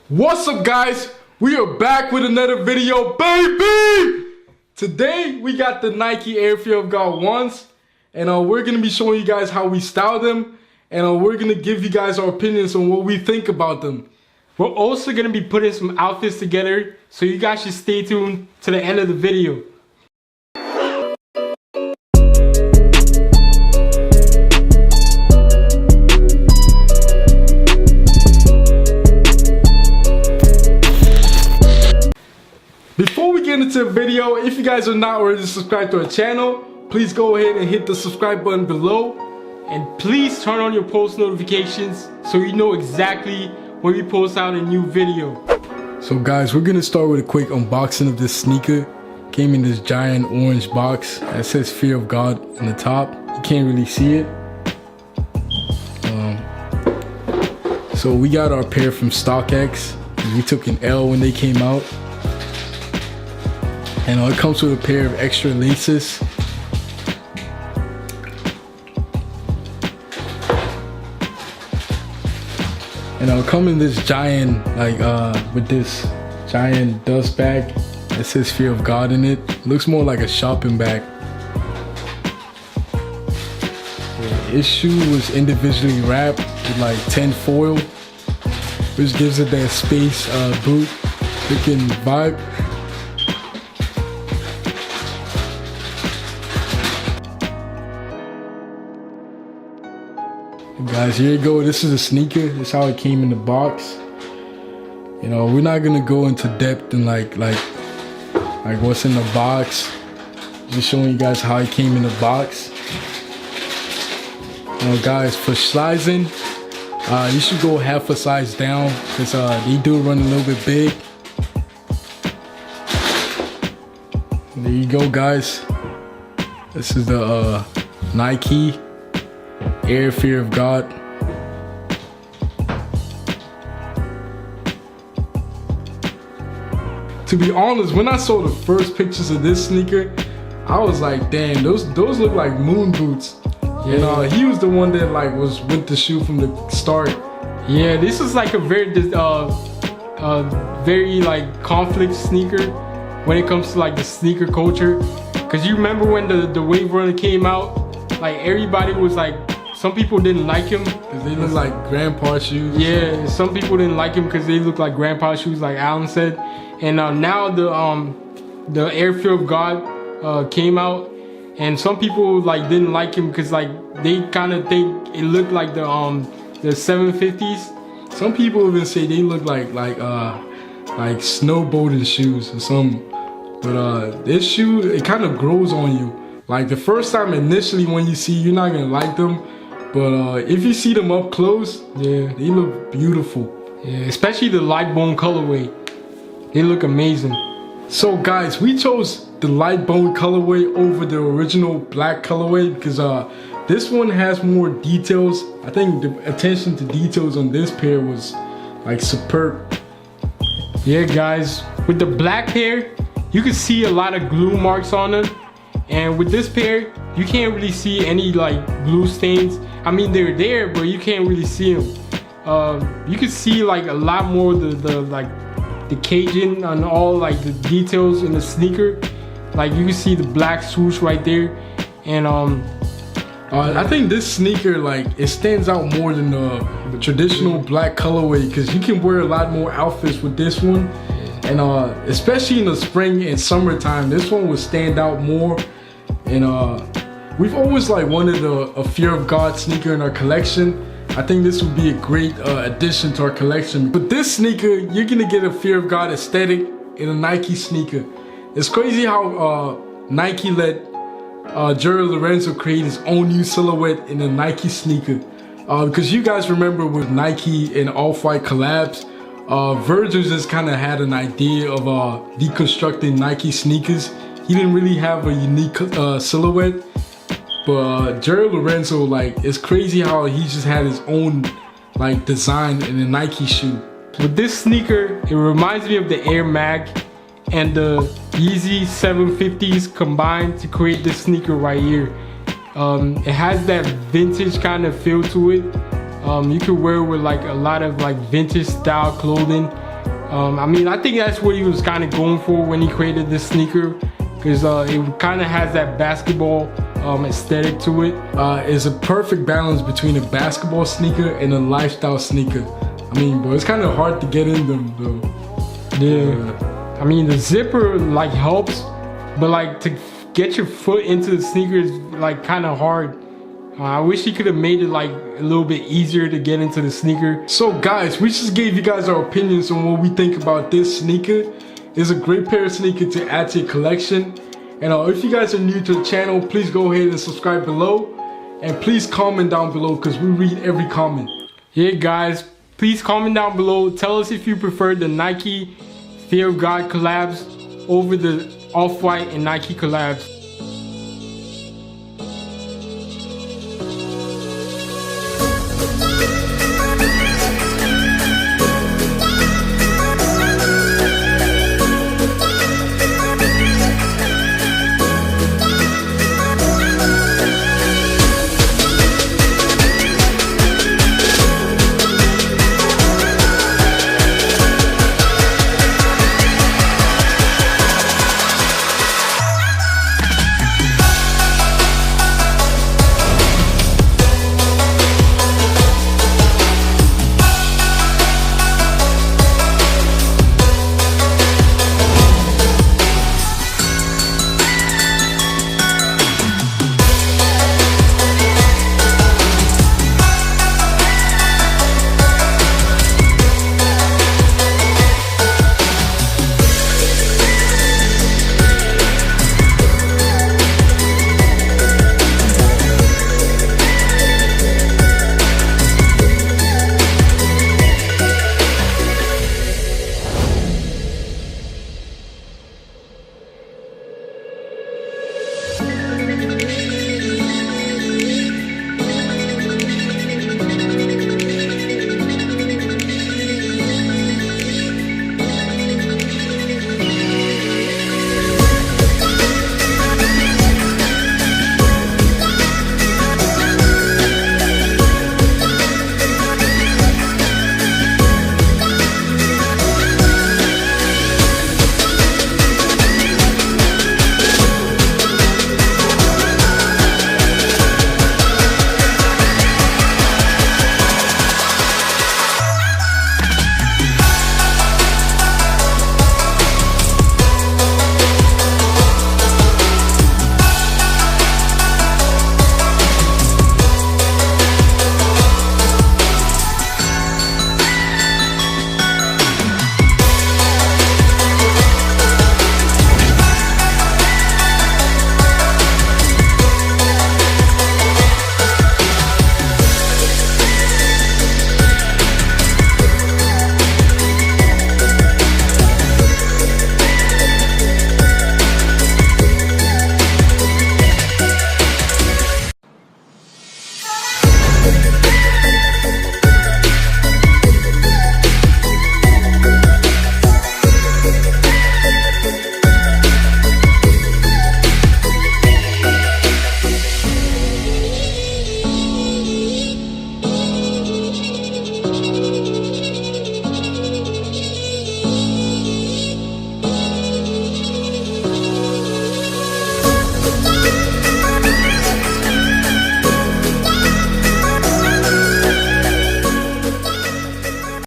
What's up, guys? We are back with another video, baby! Today we got the Nike Air Fear of God 1s, and we're gonna be showing you guys how we style them, and we're gonna give you guys our opinions on what we think about them. We're also gonna be putting some outfits together, so you guys should stay tuned to the end of the video. Before we get into the video, if you guys are not already subscribed to our channel, please go ahead and hit the subscribe button below. And please turn on your post notifications so you know exactly when we post out a new video. So guys, we're gonna start with a quick unboxing of this sneaker. Came in this giant orange box that says Fear of God on the top. You can't really see it. So we got our pair from StockX. We took an L when they came out. And it comes with a pair of extra laces. And it'll come in this giant, with this giant dust bag that says Fear of God in it. Looks more like a shopping bag. Yeah, this shoe was individually wrapped with like tin foil, which gives it that space boot looking vibe. Guys, here you go. This is a sneaker. This is how it came in the box. You know, we're not gonna go into depth and like what's in the box. Just showing you guys how it came in the box. You know, guys, for sizing, you should go half a size down because they do run a little bit big. There you go, guys. This is the Nike Air Fear of God. To be honest, when I saw the first pictures of this sneaker, I was like, damn, those look like moon boots. Yeah. And he was the one that was with the shoe from the start. Yeah, this is like a very conflict sneaker when it comes to like the sneaker culture. Cause you remember when the Wave Runner came out, like everybody was like, some people didn't like him because they look like grandpa shoes. Yeah, some people didn't like him because they look like grandpa shoes, like Alan said. And now the Air Fear of God came out, and some people didn't like him because they kind of think it looked like the 750s. Some people even say they look like snowboarding shoes or something. But this shoe, it kind of grows on you. Like the first time initially when you see, you're not gonna like them. But if you see them up close, yeah, they look beautiful. Yeah, especially the light bone colorway. They look amazing. So guys, we chose the light bone colorway over the original black colorway because this one has more details. I think the attention to details on this pair was superb. Yeah, guys, with the black pair, you can see a lot of glue marks on them. And with this pair, you can't really see any glue stains. I mean, they're there, but you can't really see them. You can see a lot more the Cajun and all the details in the sneaker. You can see the black swoosh right there. And I think this sneaker it stands out more than the traditional black colorway because you can wear a lot more outfits with this one. And especially in the spring and summertime, this one would stand out more. And we've always wanted a Fear of God sneaker in our collection. I think this would be a great addition to our collection. But this sneaker, you're gonna get a Fear of God aesthetic in a Nike sneaker. It's crazy how Nike let Jerry Lorenzo create his own new silhouette in a Nike sneaker. Because you guys remember with Nike and Off-White collabs, Virgil just kind of had an idea of deconstructing Nike sneakers. He didn't really have a unique silhouette, but Jerry Lorenzo, it's crazy how he just had his own design in a Nike shoe. With this sneaker, it reminds me of the Air Mag and the Yeezy 750s combined to create this sneaker right here. It has that vintage kind of feel to it. You could wear it with a lot of vintage style clothing. I mean, I think that's what he was kind of going for when he created this sneaker, because it kind of has that basketball aesthetic to it. It's a perfect balance between a basketball sneaker and a lifestyle sneaker. I mean, bro, it's kind of hard to get in them though. Yeah. I mean, the zipper like helps, but like to get your foot into the sneaker is like kind of hard. I wish he could have made it like a little bit easier to get into the sneaker. So guys, we just gave you guys our opinions on what we think about this sneaker. It's a great pair of sneakers to add to your collection. And if you guys are new to the channel, please go ahead and subscribe below. And please comment down below because we read every comment. Yeah guys, please comment down below. Tell us if you prefer the Nike Fear of God collabs over the Off-White and Nike collabs.